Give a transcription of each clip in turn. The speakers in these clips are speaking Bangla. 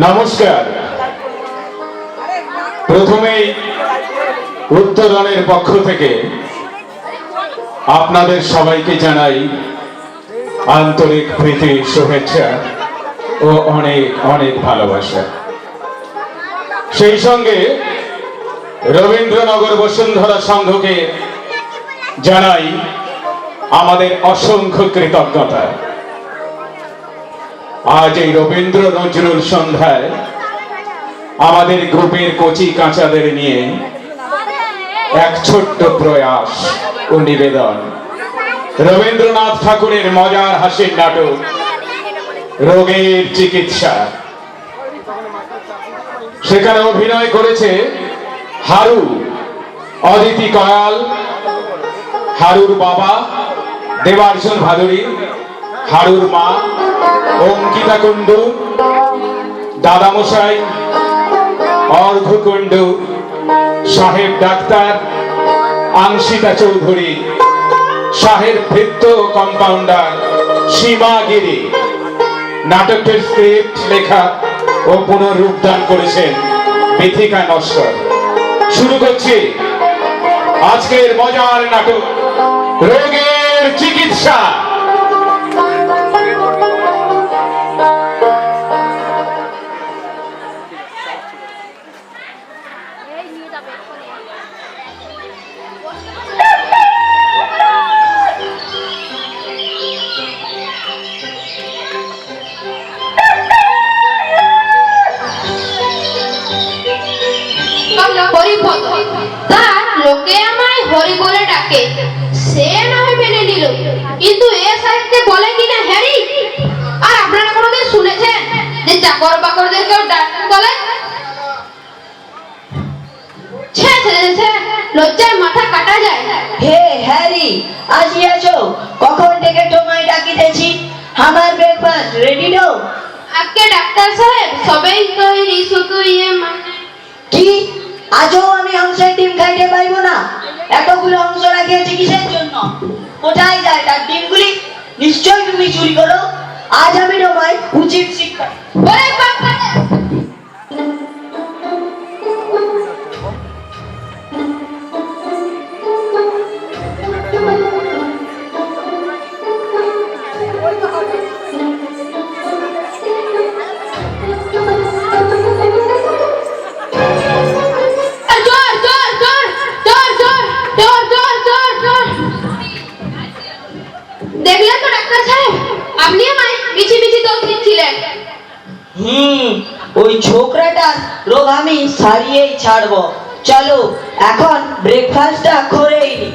নমস্কার। প্রথমেই উত্তরণের পক্ষ থেকে আপনাদের সবাইকে জানাই আন্তরিক প্রীতি, শুভেচ্ছা ও অনেক অনেক ভালোবাসা। সেই সঙ্গে রবীন্দ্রনগর বসুন্ধরা সংঘকে জানাই আমাদের অসংখ্য কৃতজ্ঞতা। আজ এই রবীন্দ্র নজরুল সন্ধ্যায় আমাদের গ্রুপের কচি কাঁচাদের নিয়ে এক ছোট্ট প্রয়াস ও নিবেদন। রবীন্দ্রনাথ ঠাকুরের মজার হাসির নাটক রোগের চিকিৎসা। সেখানে অভিনয় করেছে হারু, অদিতি কয়াল, হারুর বাবা দেবার্জন ভাদুরী, হারুর মা অঙ্কিতা কুণ্ডু, দাদামশাই অর্ঘ কুণ্ডু, সাহেব ডাক্তার আংশিতা চৌধুরী, সাহেব ভৃত্য কম্পাউন্ডার সীমা গিরি। নাটকটির স্ক্রিপ্ট লেখা ও পুনরূপদান করেছেন বিথিকা নস্কর। শুরু করছি আজকের মজার নাটক রোগের চিকিৎসা। লোকে আমায় হরি বলে ডাকে, সে না হয় মেনে নিল, কিন্তু এ সাহিত্যে বলে কিনা হ্যারি। আর আপনারা কোনোদিন শুনেছেন যে চাকর বাকরদের কেউ ডাক্তার বলে? লজ্জায় মাথা কাটা যায়। হে হ্যারি, আসিয়াছো? কখন থেকে তোমায় ডাকিতেছি। আমার ব্রেকফাস্ট রেডি নাও। আজকে ডাক্তার সাহেব সবেই তৈরি, শুধু কি আজও আমি হংসের ডিম খাইতে পাইবো না? এতগুলো হংস রাখিয়েছি কিসের জন্য? কোথায় যায় তার ডিমগুলি? নিশ্চয়ই তুমি চুরি করো। আজ আমি তোমায় উচিত শিক্ষা। ওরে বাবা, দেখলেন তো ডাক্তার সাহেব, আপনি আমায় মিছি মিছি দোষ দিচ্ছিলেন। ওই ছোকরাটার রোগ আমি সারিয়েই ছাড়বো। চলো এখন ব্রেকফাস্টটা করেই নি।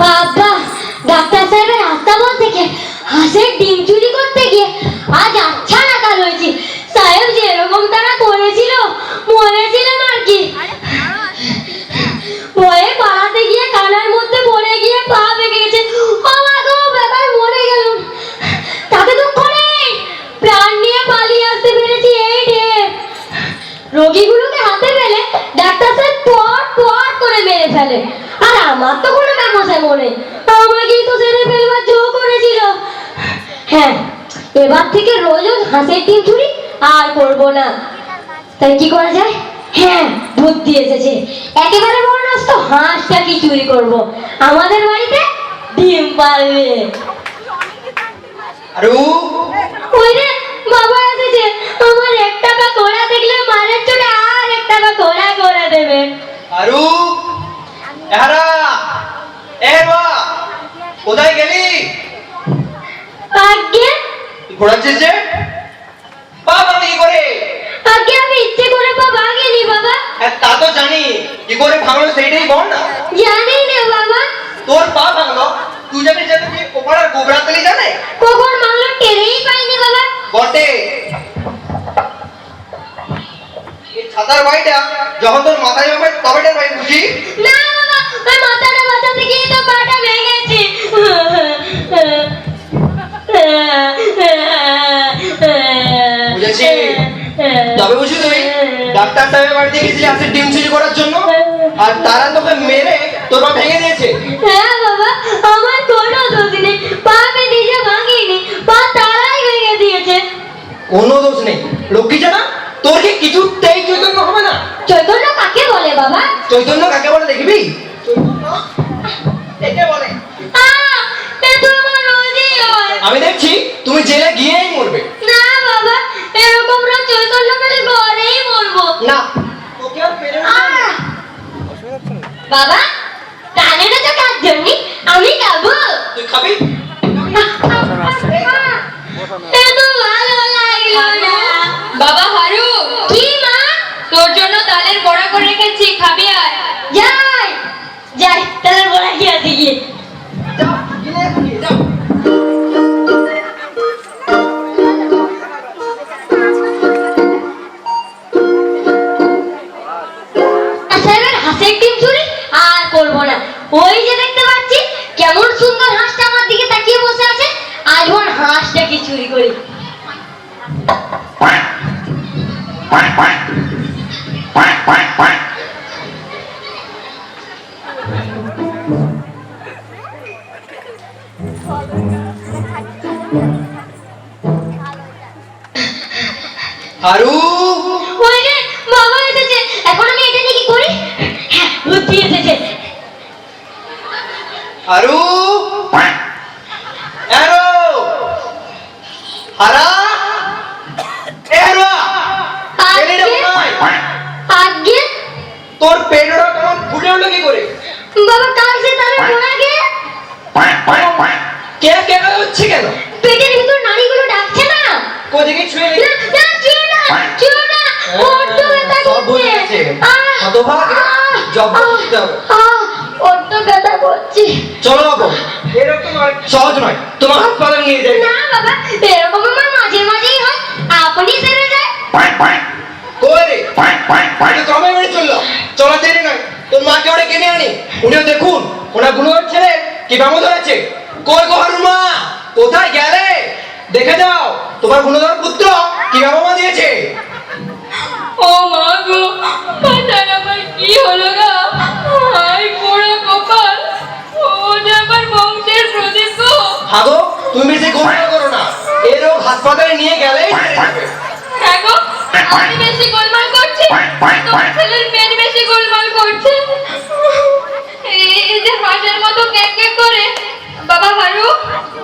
বাবা, ডাক্তার সাহেবের আস্তাবল থেকে হাঁসের ডিম চুরি করতে গিয়ে আজ আচ্ছা নাকাল হয়েছি। সাহেব যেরকম তারা করেছিল মরেছিলাম আর কি। ভয়ে পাড়াতে গিয়ে কানার মধ্যে পড়ে গিয়ে পা ভেঙে গেছে। আমাকে ব্যাপার মরে গেল, তাতে দুঃখ নেই, প্রাণ নিয়ে পালিয়ে আসতে পেরেছি। এই রে, রোগীগুলোকে হাতে পেলে ডাক্তার সাহেব পট পট করে মেরে ফেলে। আর আমার তো কোনো ব্যবসা মনে, আমাকেই তো ছেড়ে ফেলবার জো করেছিল। হ্যাঁ, এবার থেকে রোজ রোজ হাঁসের ডিম চুরি আর করবো না। তাই কি করা যায়? হ্যাঁ, বুদ্ধি এসেছে। একেবারে বরণাস্ত হাঁসটা কি চুরি করবো, আমাদের বাড়িতে ডিম পারবে। আরু, ওই রে, বাবা এসেছে। আমার 1 টাকা কোড়া দেখলে মারের চোটে আর 1 টাকা কোড়া করে দেবে। আরু, এহারা, এ বা, কোথায় গেলি? আগে ঘোরাচ্ছিস যে? পা ভাঙলি কি করে? আগে আমি ইচ্ছে করে পা ভাঙিনি বাবা। হ্যাঁ, তা তো জানি, কি করে ভাঙলো সেইটাই বল না। জানি না বাবা। তোর পা ভাঙলো, তুই জানি যে তুই ওপাড়ার গোবরাতলি জানে? কখন ভাঙলো টেরেই পাইনি বাবা। বটে, এই ছাতার বাড়িটা যখন তোর মাথায় হবে তবে টের পাই, বুঝি? না বাবা, ওই মাথাটা বাঁচাতে গিয়ে তো পাটা ভেঙেছি। বুঝেছি। তবে বুঝি তুই ডাক্তার সাহেবের বাড়িতে গেছিলি হাঁসের ডিম চুরি করার জন্য, আর তারা তোকে মেরে তোর পা ভেঙে দিয়েছে। হ্যাঁ বাবা, আমার কোনো দোষ নেই, পা ভেঙে কোনো দোষ নেই। লক্ষ্মী জানা, তোর কি কিছুতেই চৈতন্য হবে না? চৈতন্য কাকে বলে বাবা? চৈতন্য কাকে বলে দেখবি? একে বলে। এ তো আমার রোজই হয়। আমি দেখছি তুমি জেলে গিয়েই মরবে। না বাবা, এরকম রোজ চৈতন্য পেলে ঘরেই মরবো। না, তোকে আর পেরে বাবা, কানে তো কাজ জন্য আমি খাবো। তুই খাবি? এ তো ভালো লাগলো না। বাবা হারু, কি মা? তোর জন্য তালের বড়া করে রেখেছি, খাবি আয়। যাই যাই, তাহলে বলা কি আছে গিয়ে। যাও, গিয়ে খাবি, যাও। আচ্ছা, এবার হাঁসের ডিম চুরি আর করবো না। ওই যে দেখতে পাচ্ছি কেমন সুন্দর হাঁসটা আমার দিকে তাকিয়ে বসে আছে, আজ ওর হাঁসটা কি চুরি করি। হারু, ওই যে বাবা এসেছে, এখন আমি এটা নিয়ে কি করি? হ্যাঁ, বুদ্ধি এসেছে। হারু, এরো, হারা, এরো, এলিটা কোথায়? আগে তোর পেটটা কেমন ফুলে উঠলো কি করে? বাবা কাছে তার বড়াকে কে কে হচ্ছে কেন? পেটের ভিতর নাড়িগুলো ডাকছে না। কোদিকে ছুঁয়ে না না, ছুঁয়ো না, ছুঁয়ো না, ওর তো ব্যথা সব বুঝে করছে। গেছে। হতভাগ, জব্দ করতে হবে। ওর তো ব্যথা করছে। চলো বাবু, এরকম আর সহজ নয়, তোমার হাসপাতালে নিয়ে যাই। না বাবা, এরকম আমার মাঝে মাঝেই হয়, আপনি সেরে যায়। কই রে? একটু কমে মেরে চললো, চলা দেরি নয়। তোর মাকে ওরা কিনে আনি, উনিও দেখুন ওনার গুণগর ছেলে কি বামো ধরেছে। কই গো হারুর মা, কোথায় গেলে? দেখে যাও তোমার গুণধর পুত্র কি বাবা দিয়েছে। ও মা গো, বাচ্চার আমার কি হলো গো? হাই পোড়া কপাল, ও যে আমার বংশের প্রদীপ গো। হাগো, তুমি বেশি গোলমাল করো না, এই রোগ হাসপাতালে নিয়ে গেলেই সেরে যাবে। হ্যাঁ গো, আমি বেশি গোলমাল করছি, তোমার ছেলের পেট বেশি গোলমাল করছে। এই যে হাঁসের মতো কেক কেক করে। বাবা হারু,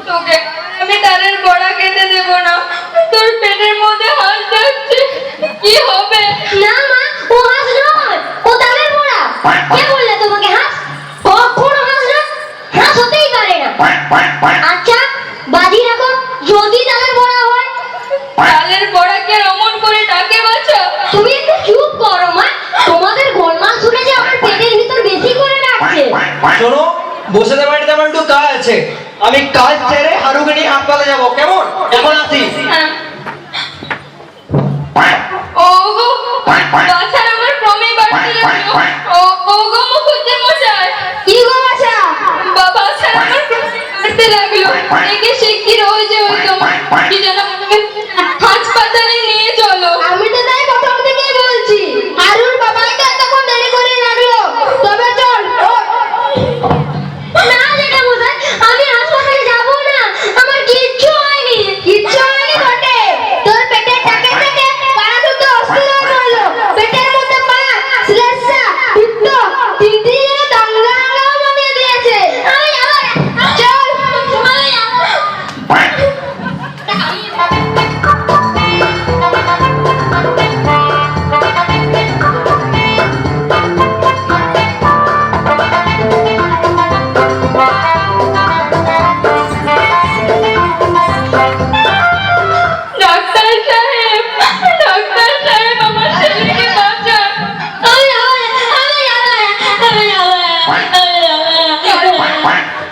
তোকে আমি তালের বড়া খেতে দেবো না, তোর পেটের মধ্যে হাঁস যাচ্ছে, কি হবে? না মা, ও হাঁস নয়, ও তালের বড়া। কে বললে তোমাকে হাঁস? কখনো হাঁস না, হাঁস হতেই পারে না। আচ্ছা, বাজি রাখো, যদি তালের বড়া হয়। তালের বড়াকে অমন করে ডাকে বাচ্চা। তুমি একটু চুপ করো মা, তোমাদের গোলমাল শুনে যে আমার পেটের ভিতর বেশি করে ডাকছে। শোনো, বসে দে বাড়িতে আমার একটু কাজ আছে, আমি কাজ ছেড়ে হারুকে নিয়ে হাসপাতালে যাবো, কেমন? এখন আসি। ও গো, বাচ্চার আমার ক্রমেই বাড়তে লাগলো। ও গো মুখুজ্জে মশাই। কি গো বাছা? বাবা বাচ্চার আমার ক্রমেই বাড়তে লাগলো। একে শিগগির ওই যে ওই তোমার কি যেন হাসপাতালে নিয়ে চলো। আমি তো তাই প্রথম থেকেই বলছি, হারুর বাবাই তো এতক্ষণ দেরি করে লাগলো। তবে চল। না যেটা বোঝায়, আমি হাসপাতালে যাবো না, আমার কিচ্ছু হয়নি। কিচ্ছু হয়নি বটে, তোর পেটের টাকে থেকে পাড়া দুটো অস্থির হয়ে পড়লো। পেটের মধ্যে পাড়া, শ্লেষ্মা, পিত্ত, তিনটি যেন দাঙ্গা হাঙ্গামা বানিয়ে দিয়েছে। আমি যাবো না। চল, আমি যাবো না। ডাক্তার সাহেব, ডাক্তার সাহেব, আমার ছেলেকে বাঁচান।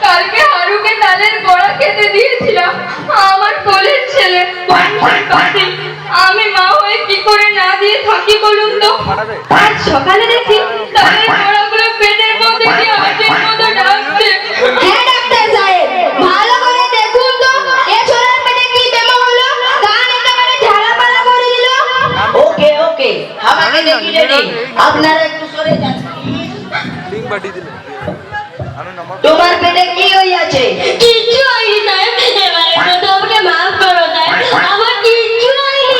কালকে হারুকে তালের বড়া খেতে দিয়েছিলাম, আমার কোলের ছেলে, বংশের পাতি। আমি মা হয়ে কি করে না দিয়ে থাকি বলুন তো? আজ সকালে দেখি তালের বড়াগুলো পেটের মধ্যে কি হাঁসের মতো ডাকছে। হ্যাঁ ডাক্তার সাহেব, ভালো করে দেখুন তো, এ ছোড়ার পেটে কি বেমা হলো, কান একেবারে ঝালাপালা করে দিল। ওকে ওকে, আমাকে দেখি রেডি, আপনারা একটু সরে যান। তোমার পেটে কি হইয়াছে? কিচ্ছু হয়নি সাহেব, এবারে মতো আমাকে মাফ করো সাহেব, আমার কিচ্ছু হয়নি।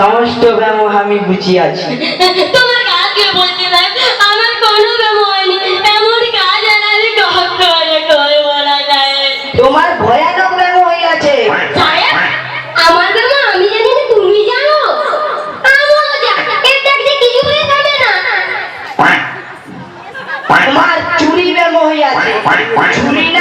সমস্ত ব্যামো আমি বুঝিয়াছি। তোমার কাকে বলতে ভাই, আমার কোনো ব্যায়াম হয়নি, এমন কাজ আনালে করে বলা যায়। তোমার ভয়ানক ব্যামো হইয়াছে। সাহেব, আমার ব্যায়াম আমি জানি না, তুমি জানো? আমজা, এটা যে কিছু বলে যাবে না। তোমার চুরি ব্যামো হইয়াছে। চুরি না